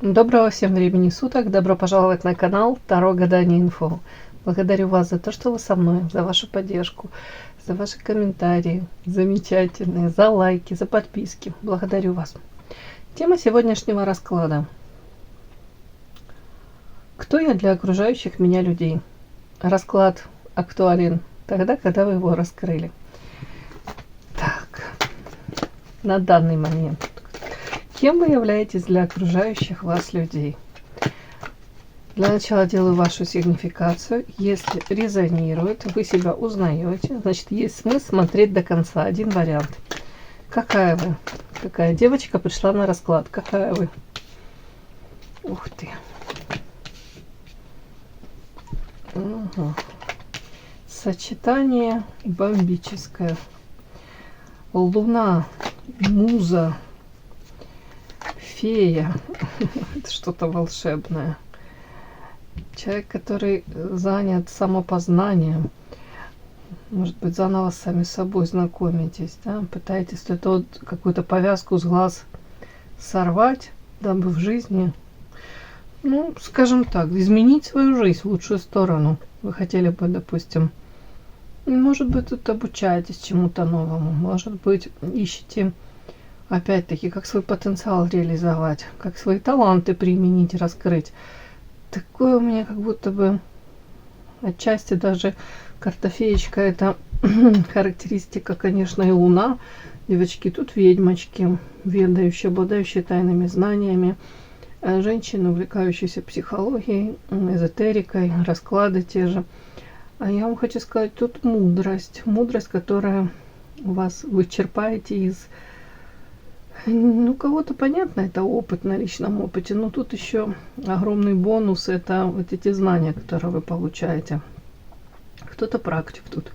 Доброго всем времени суток, добро пожаловать на канал Таро Гадание Инфо. Благодарю вас за то, что вы со мной, за вашу поддержку, за ваши комментарии, замечательные, за лайки, за подписки. Благодарю вас. Тема сегодняшнего расклада. Кто я для окружающих меня людей? Расклад актуален тогда, когда вы его раскрыли. Так, на данный момент. Кем вы являетесь для окружающих вас людей? Для начала делаю вашу сигнификацию. Если резонирует, вы себя узнаете, значит, есть смысл смотреть до конца. Один вариант. Какая вы? Какая девочка пришла на расклад? Какая вы? Ух ты. Угу. Сочетание бомбическое. Луна, муза, фея. Это что-то волшебное. Человек, который занят самопознанием. Может быть, заново с сами собой знакомитесь, да? Пытаетесь это вот какую-то повязку с глаз сорвать, дабы в жизни, ну, скажем так, изменить свою жизнь в лучшую сторону. Вы хотели бы, допустим, может быть, тут обучаетесь чему-то новому, может быть, ищете, опять-таки, как свой потенциал реализовать, как свои таланты применить, раскрыть. Такое у меня как будто бы отчасти даже картофеечка, это характеристика, конечно, и Луна. Девочки, тут ведьмочки, ведающие, обладающие тайными знаниями, женщины, увлекающиеся психологией, эзотерикой, расклады те же. А я вам хочу сказать, тут мудрость. Мудрость, которая у вас вы черпаете из... Ну, кого-то понятно, это опыт на личном опыте, но тут еще огромный бонус, это вот эти знания, которые вы получаете. Кто-то практик тут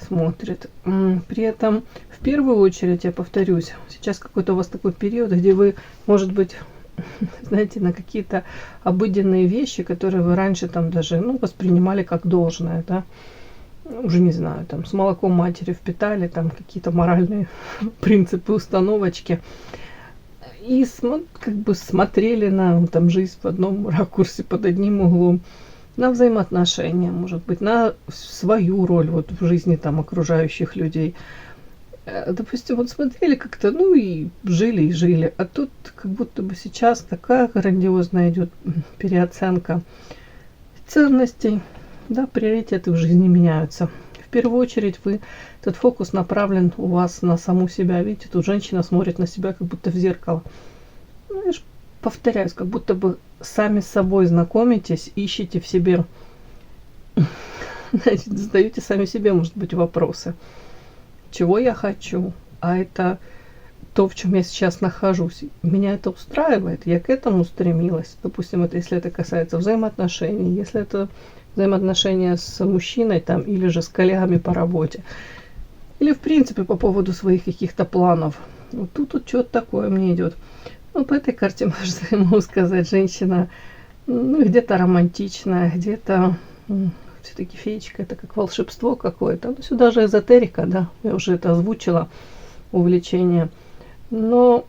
смотрит. При этом, в первую очередь, я повторюсь, сейчас какой-то у вас такой период, где вы, может быть, знаете, на какие-то обыденные вещи, которые вы раньше там даже, ну, воспринимали как должное, да, уже не знаю, там с молоком матери впитали там какие-то моральные принципы, установочки и как бы смотрели на там жизнь в одном ракурсе, под одним углом, на взаимоотношения, может быть, на свою роль вот в жизни там окружающих людей. Допустим, вот смотрели как-то, ну и жили, а тут как будто бы сейчас такая грандиозная идет переоценка ценностей. Да, приоритеты в жизни меняются. В первую очередь этот фокус направлен у вас на саму себя. Видите, тут женщина смотрит на себя, как будто в зеркало. Ну, я же повторяюсь, как будто бы сами с собой знакомитесь, ищете в себе, значит, задаете сами себе, может быть, вопросы. Чего я хочу? А это то, в чем я сейчас нахожусь. Меня это устраивает, я к этому стремилась. Допустим, это если это касается взаимоотношений, если это взаимоотношения с мужчиной там, или же с коллегами по работе. Или, в принципе, по поводу своих каких-то планов. Вот тут что-то такое мне идет. Ну, по этой карте, могу сказать, женщина, ну, где-то романтичная, где-то все-таки феечка, это как волшебство какое-то. Ну, сюда же эзотерика, да, я уже это озвучила, увлечение. Но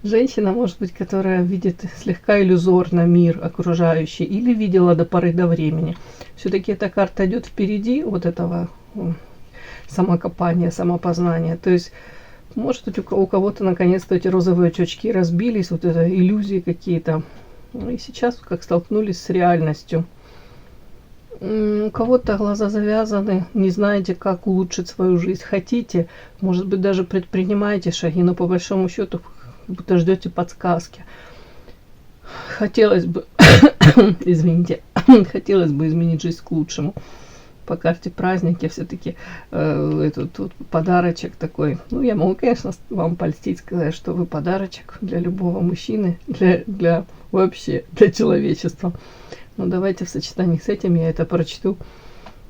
женщина, может быть, которая видит слегка иллюзорно мир окружающий или видела до поры до времени. Все-таки эта карта идет впереди вот этого самокопания, самопознания. То есть, может быть, у кого-то наконец-то эти розовые очечки разбились, вот это иллюзии какие-то. Ну, и сейчас как столкнулись с реальностью. У кого-то глаза завязаны, не знаете, как улучшить свою жизнь. Хотите, может быть, даже предпринимаете шаги, но по большому счету будто ждете подсказки. Хотелось бы, извините, хотелось бы изменить жизнь к лучшему. По карте праздники все-таки этот вот подарочек такой. Ну, я могу, конечно, вам польстить, сказать, что вы подарочек для любого мужчины, для вообще, для человечества. Но давайте в сочетании с этим я это прочту,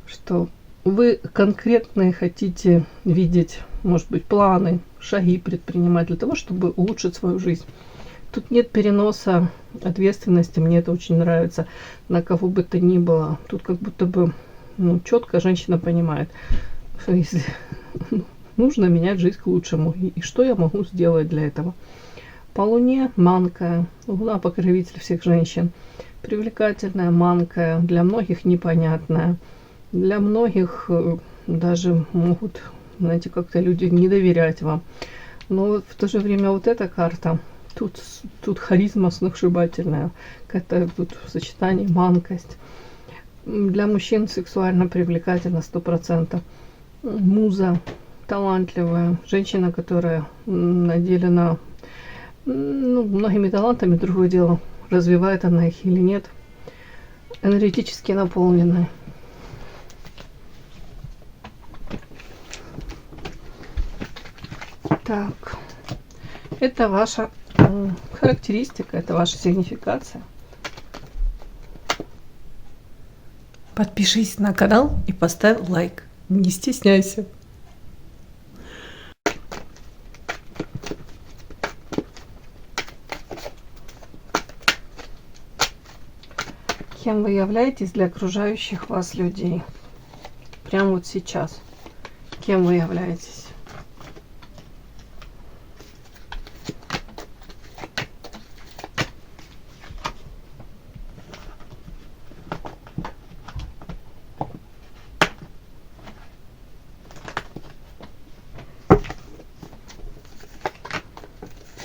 что вы конкретные хотите видеть, может быть, планы, шаги предпринимать для того, чтобы улучшить свою жизнь. Тут нет переноса ответственности, мне это очень нравится, на кого бы то ни было. Тут как будто бы четко женщина понимает, что если нужно менять жизнь к лучшему, и что я могу сделать для этого. По Луне манкая. Луна покровитель всех женщин. Привлекательная, манкая, для многих непонятная. Для многих даже могут, знаете, как-то люди не доверять вам. Но в то же время вот эта карта, тут харизма сногсшибательная. Это тут сочетание манкость. Для мужчин сексуально привлекательна 100%. Муза талантливая. Женщина, которая наделена многими талантами, другое дело, развивает она их или нет. Энергетически наполненная. Так, это ваша характеристика, это ваша сигнификация. Подпишись на канал и поставь лайк. Не стесняйся. Кем вы являетесь для окружающих вас людей? Прямо вот сейчас. Кем вы являетесь?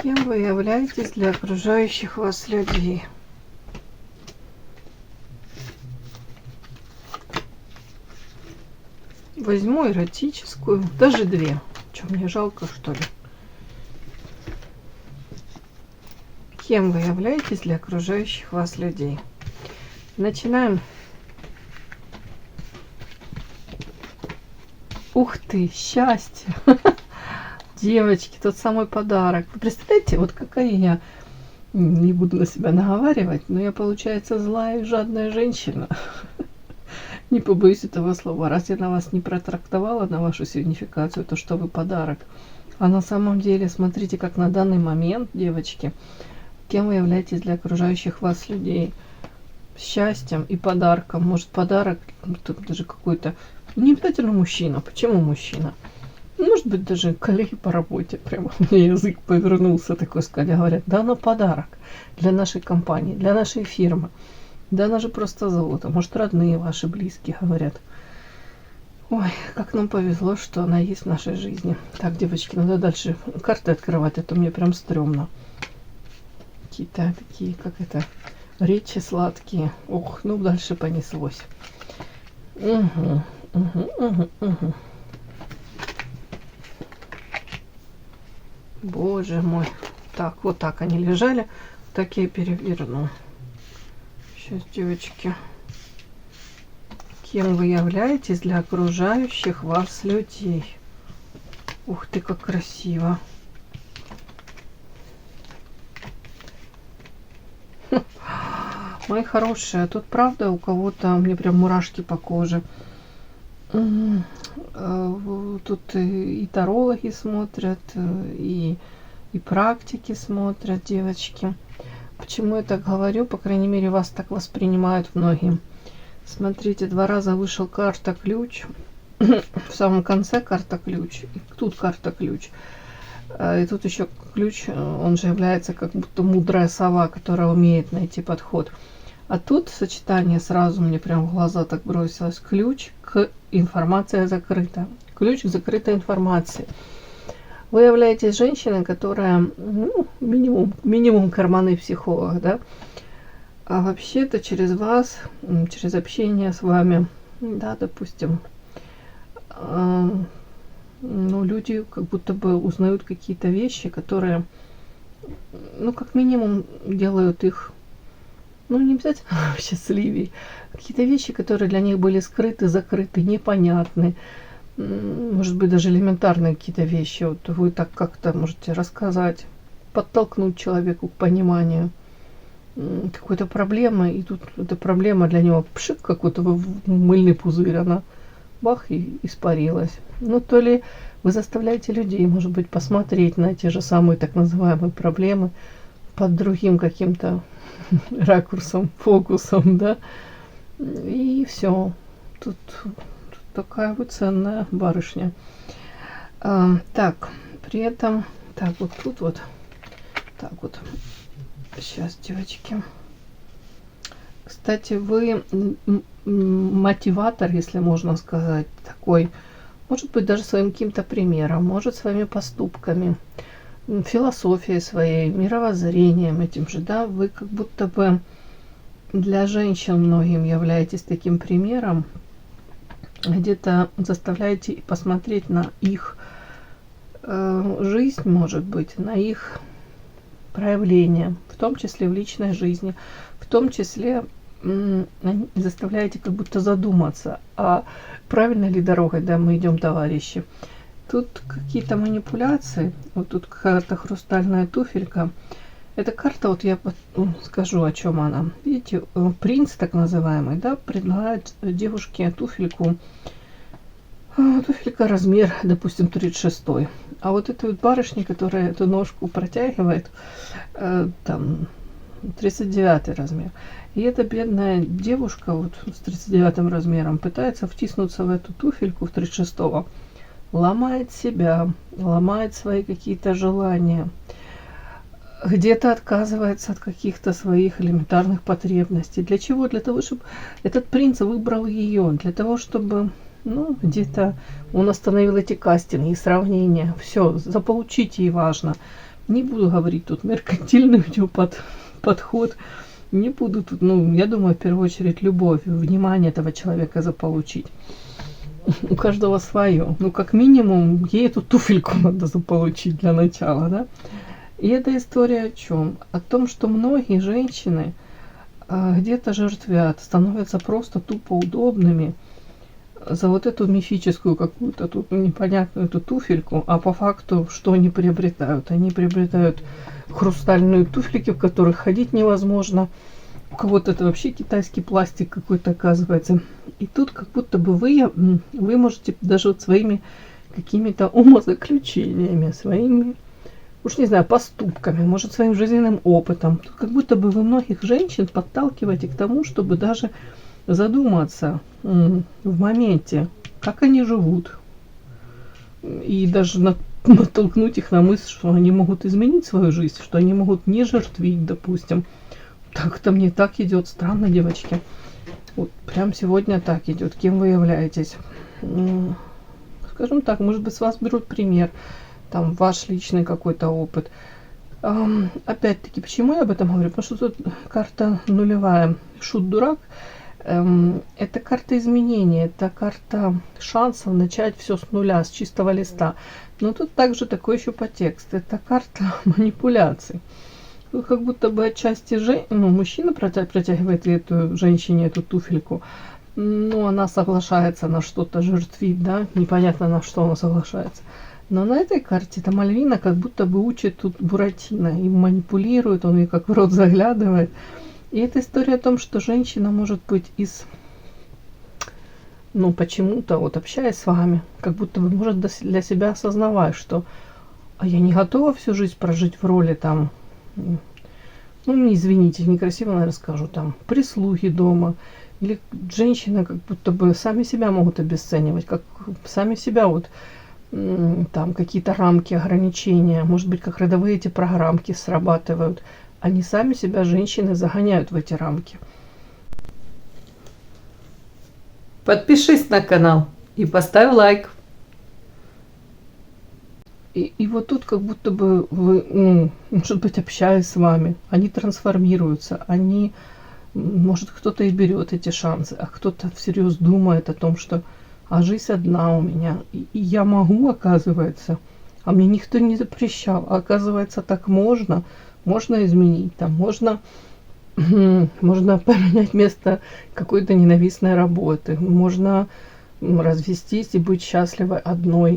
Кем вы являетесь для окружающих вас людей? Возьму эротическую, даже две. Что, мне жалко, что ли? Кем вы являетесь для окружающих вас людей? Начинаем. Ух ты, счастье! Девочки, тот самый подарок. Вы представляете, вот какая я, не буду на себя наговаривать, но я, получается, злая и жадная женщина. Не побоюсь этого слова. Раз я на вас не протрактовала, на вашу сигнификацию, то что вы подарок. А на самом деле, смотрите, как на данный момент, девочки, кем вы являетесь для окружающих вас людей. Счастьем и подарком. Может, подарок, тут даже какой-то, не обязательно мужчина. Почему мужчина? Может быть, даже коллеги по работе. Прямо у меня язык повернулся такой, сказали, говорят, да, на подарок для нашей компании, для нашей фирмы. Да она же просто золото. Может, родные ваши, близкие говорят. Ой, как нам повезло, что она есть в нашей жизни. Так, девочки, надо дальше карты открывать, а то мне прям стрёмно. Какие-то такие, как это, речи сладкие. Ох, ну дальше понеслось. Угу. Боже мой. Так, вот так они лежали. Так я и переверну. Сейчас, девочки. Кем вы являетесь для окружающих вас людей? Ух ты, как красиво. Мои хорошие, тут правда у кого-то, мне прям мурашки по коже. Тут и тарологи смотрят, и практики смотрят, девочки. Почему я так говорю? По крайней мере, вас так воспринимают многие. Смотрите, 2 раза вышел карта ключ. В самом конце карта ключ. И тут карта ключ. И тут еще ключ, он же является как будто мудрая сова, которая умеет найти подход. А тут сочетание сразу мне прям в глаза так бросилось. Ключ к информации закрыта. Ключ к закрытой информации. Вы являетесь женщиной, которая, минимум карманный психолог, да? А вообще-то через вас, через общение с вами, да, допустим, люди как будто бы узнают какие-то вещи, которые, как минимум делают их, не обязательно счастливее. Какие-то вещи, которые для них были скрыты, закрыты, непонятны. Может быть, даже элементарные какие-то вещи. Вот вы так как-то можете рассказать, подтолкнуть человеку к пониманию какой-то проблемы. И тут эта проблема для него пшик, как вот мыльный пузырь. Она бах и испарилась. То ли вы заставляете людей, может быть, посмотреть на те же самые так называемые проблемы под другим каким-то ракурсом, фокусом, да. И все. Тут такая вы ценная барышня. Так, при этом, так, вот тут вот Так вот. Сейчас, девочки. Кстати, вы мотиватор, если можно сказать, такой, может быть, даже своим каким-то примером, может, своими поступками, философией своей, мировоззрением этим же, да, вы как будто бы для женщин многим являетесь таким примером, где-то заставляете посмотреть на их жизнь, может быть, на их проявления, в том числе в личной жизни, в том числе заставляете как будто задуматься, а правильной ли дорогой, да, мы идем, товарищи. Тут какие-то манипуляции, вот тут карта хрустальная туфелька. Эта карта, вот я скажу, о чем она. Видите, принц так называемый, да, предлагает девушке туфельку. Туфелька размер, допустим, 36. А вот эта вот барышня, которая эту ножку протягивает, там 39 размер. И эта бедная девушка вот с 39 размером пытается втиснуться в эту туфельку в 36. Ломает себя, ломает свои какие-то желания. Где-то отказывается от каких-то своих элементарных потребностей. Для чего? Для того, чтобы этот принц выбрал ее. Для того, чтобы, ну, где-то он остановил эти кастинги, сравнения. Все, заполучить ей важно. Не буду говорить тут меркантильный у него подход. Не буду тут, ну, я думаю, в первую очередь, любовь, внимание этого человека заполучить. У каждого свое. Ну, как минимум, ей эту туфельку надо заполучить для начала, да? И эта история о чем? О том, что многие женщины где-то жертвят, становятся просто тупо удобными за вот эту мифическую какую-то тут непонятную эту туфельку, а по факту что они приобретают? Они приобретают хрустальные туфельки, в которых ходить невозможно. У кого-то это вообще китайский пластик какой-то оказывается. И тут как будто бы вы можете даже вот своими какими-то умозаключениями, своими, уж не знаю, поступками, может, своим жизненным опытом. Тут как будто бы вы многих женщин подталкиваете к тому, чтобы даже задуматься в моменте, как они живут. И даже натолкнуть их на мысль, что они могут изменить свою жизнь, что они могут не жертвить, допустим. Так-то мне так идет. Странно, девочки. Вот прям сегодня так идет. Кем вы являетесь? Скажем так, может быть, с вас берут пример. Там ваш личный какой-то опыт. Опять-таки, почему я об этом говорю? Потому что тут карта нулевая. Шут-дурак. Это карта изменения. Это карта шансов начать все с нуля, с чистого листа. Но тут также такой еще подтекст. Это карта манипуляций. Как будто бы отчасти мужчина протягивает эту женщине эту туфельку, но она соглашается на что-то, жертвит, да, непонятно на что она соглашается. Но на этой карте эта Мальвина как будто бы учит тут Буратино, и манипулирует, он ей как в рот заглядывает. И это история о том, что женщина может быть почему-то, вот общаясь с вами, как будто бы может для себя осознавать, что я не готова всю жизнь прожить в роли там, извините, некрасиво, наверное, скажу, там, прислуги дома. Или женщины как будто бы сами себя могут обесценивать, как сами себя вот там какие-то рамки, ограничения, может быть, как родовые эти программки срабатывают. Они сами себя, женщины, загоняют в эти рамки. Подпишись на канал и поставь лайк. И вот тут как будто бы вы, может быть, общаясь с вами, они трансформируются, может, кто-то и берет эти шансы, а кто-то всерьез думает о том, что жизнь одна у меня, и я могу, оказывается, а мне никто не запрещал, а оказывается, так можно изменить, там, можно поменять место какой-то ненавистной работы, можно развестись и быть счастливой одной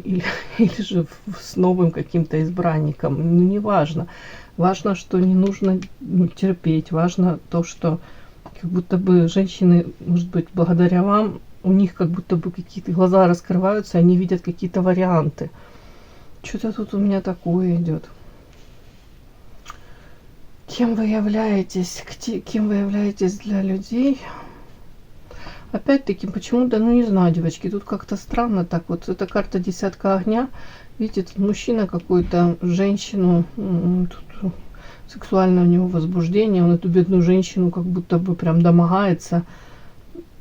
или же с новым каким-то избранником. Неважно. Важно, что не нужно терпеть. Важно то, что как будто бы женщины, может быть, благодаря вам, у них как будто бы какие-то глаза раскрываются, они видят какие-то варианты. Что-то тут у меня такое идет. Кем вы являетесь? Кем вы являетесь для людей? Опять-таки, почему-то, не знаю, девочки, тут как-то странно так вот. Это карта десятка огня. Видите, тут мужчина какой-то, женщину тут сексуальное у него возбуждение, он эту бедную женщину как будто бы прям домогается,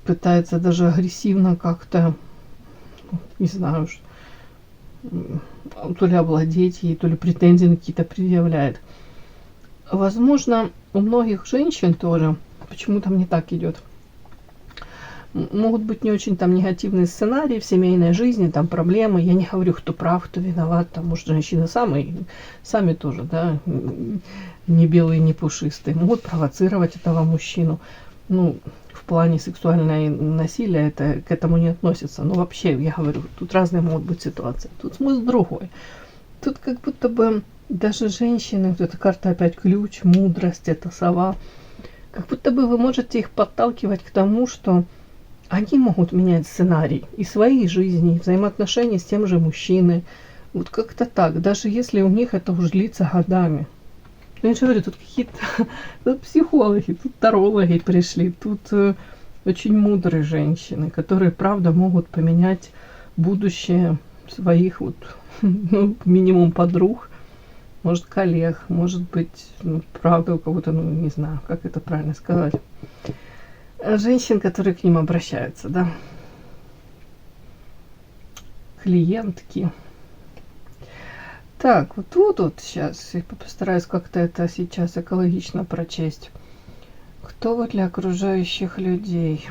пытается даже агрессивно как-то, не знаю, то ли овладеть ей, то ли претензии какие-то предъявляет. Возможно, у многих женщин тоже почему-то мне так идет. Могут быть не очень там негативные сценарии в семейной жизни, там проблемы. Я не говорю, кто прав, кто виноват. Там, может, женщины сами тоже, да, не белые, не пушистые. Могут провоцировать этого мужчину. Ну, в плане сексуального насилия это к этому не относится. Но вообще, я говорю, тут разные могут быть ситуации. Тут смысл другой. Тут как будто бы даже женщины, вот эта карта опять ключ, мудрость, это сова. Как будто бы вы можете их подталкивать к тому, что они могут менять сценарий и своей жизни, и взаимоотношений с тем же мужчиной. Вот как-то так. Даже если у них это уже длится годами. Я же говорю, тут какие-то тут психологи, тут тарологи пришли, тут очень мудрые женщины, которые, правда, могут поменять будущее своих, вот, ну, минимум подруг, может, коллег, может быть, ну, правда, у кого-то, ну, не знаю, как это правильно сказать. Женщин, которые к ним обращаются, да. Клиентки. Так, вот тут вот сейчас, я постараюсь как-то это сейчас экологично прочесть. Кто вы для окружающих людей?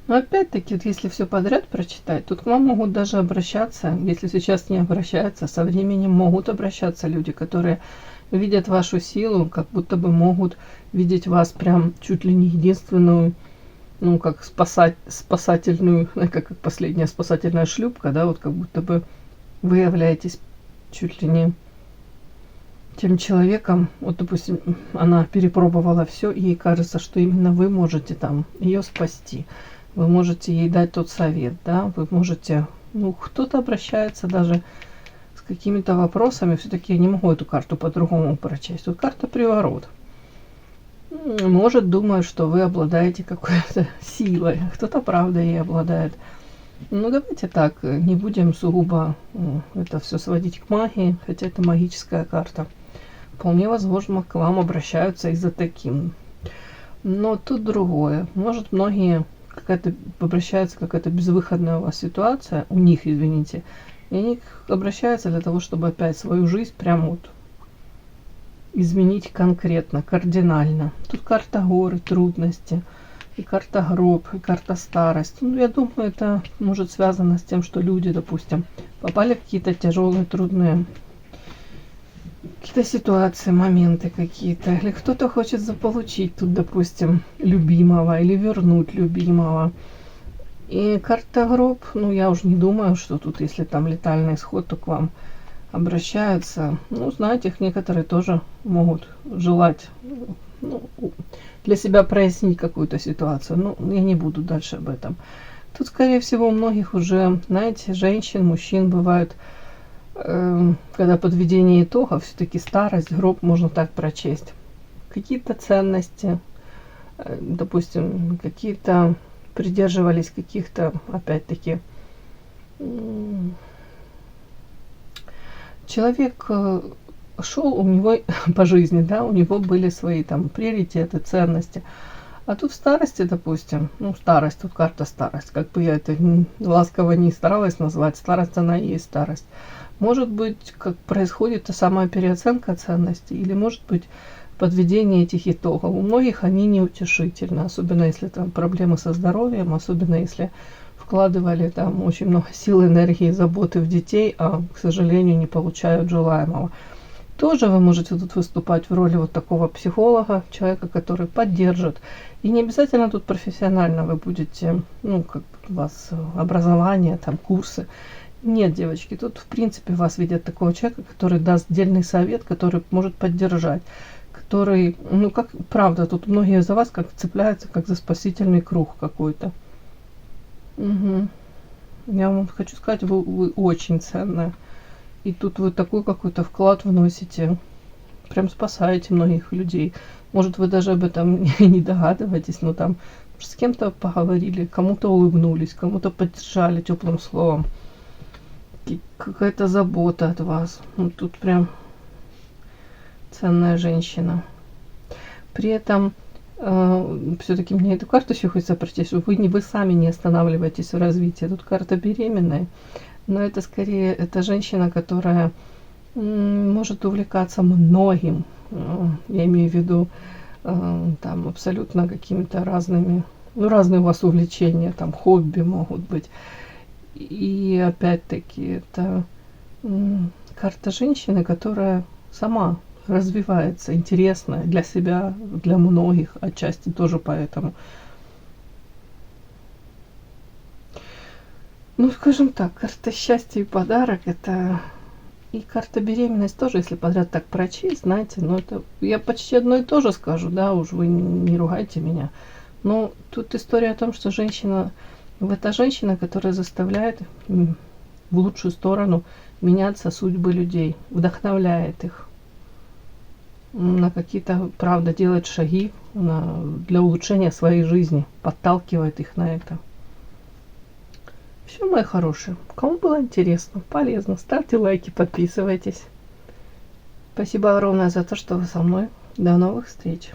Но опять-таки, вот если все подряд прочитать, тут к вам могут даже обращаться, если сейчас не обращаются, со временем могут обращаться люди, которые видят вашу силу, как будто бы могут видеть вас прям чуть ли не единственную, ну, как спасательную, как последняя спасательная шлюпка, да, вот как будто бы вы являетесь чуть ли не тем человеком, вот, допустим, она перепробовала все, и ей кажется, что именно вы можете там ее спасти. Вы можете ей дать тот совет, да, вы можете, ну, кто-то обращается даже с какими-то вопросами, все-таки я не могу эту карту по-другому прочесть. Тут карта приворот. Может, думает, что вы обладаете какой-то силой, кто-то, правда, ей обладает. Ну, давайте так, не будем сугубо это все сводить к магии, хотя это магическая карта. Вполне возможно, к вам обращаются и за таким. Но тут другое. Может, многие какая-то обращается, какая-то безвыходная у вас ситуация, у них, извините, и они обращаются для того, чтобы опять свою жизнь прям вот изменить конкретно, кардинально. Тут карта горы, трудности, и карта гроб, и карта старость. Ну, я думаю, это может связано с тем, что люди, допустим, попали в какие-то тяжелые, трудные какие-то ситуации, моменты какие-то. Или кто-то хочет заполучить тут, допустим, любимого или вернуть любимого. И карта гроб, ну, я уже не думаю, что тут, если там летальный исход, то к вам обращаются. Ну, знаете, их некоторые тоже могут желать, ну, для себя прояснить какую-то ситуацию. Ну, я не буду дальше об этом. Тут, скорее всего, у многих уже, знаете, женщин, мужчин бывают, когда подведение итогов, все-таки старость, гроб можно так прочесть. Какие-то ценности, допустим, какие-то придерживались каких-то, опять-таки, человек шел, у него по жизни, да, у него были свои там приоритеты, ценности. А тут в старости, допустим, ну, старость, тут карта старость, как бы я это ласково не старалась назвать, старость она и есть старость. Может быть, как происходит та самая переоценка ценностей, или может быть подведение этих итогов. У многих они неутешительны, особенно если там проблемы со здоровьем, особенно если вкладывали там очень много сил, энергии, заботы в детей, а, к сожалению, не получают желаемого. Тоже вы можете тут выступать в роли вот такого психолога, человека, который поддержит. И не обязательно тут профессионально вы будете, ну, как у вас образование, там, курсы. Нет, девочки, тут, в принципе, вас видят такого человека, который даст дельный совет, который может поддержать, который, ну, как, правда, тут многие за вас как цепляются, как за спасительный круг какой-то. Угу. Я вам хочу сказать, вы очень ценная. И тут вы такой какой-то вклад вносите, прям спасаете многих людей. Может, вы даже об этом не догадываетесь, но там С кем-то поговорили, кому-то улыбнулись, кому-то поддержали теплым словом. Какая-то забота от вас. Ну, тут прям ценная женщина. При этом все-таки мне эту карту еще хочется прочесть. Вы сами не останавливаетесь в развитии. Тут карта беременной, но это скорее это женщина, которая может увлекаться многим. Я имею в виду там абсолютно какими-то разными, ну, разные у вас увлечения, там хобби могут быть. И опять-таки это карта женщины, которая сама развивается, интересная для себя, для многих, отчасти тоже поэтому. Ну, скажем так, карта счастья и подарок это и карта беременность тоже, если подряд так прочесть, знаете, ну это я почти одно и то же скажу, да, уж вы не ругайте меня. Но тут история о том, что женщина, это женщина, которая заставляет в лучшую сторону меняться судьбы людей, вдохновляет их на какие-то, правда, делает шаги для улучшения своей жизни, подталкивает их на это. Все, мои хорошие. Кому было интересно, полезно, ставьте лайки, подписывайтесь. Спасибо огромное за то, что вы со мной. До новых встреч.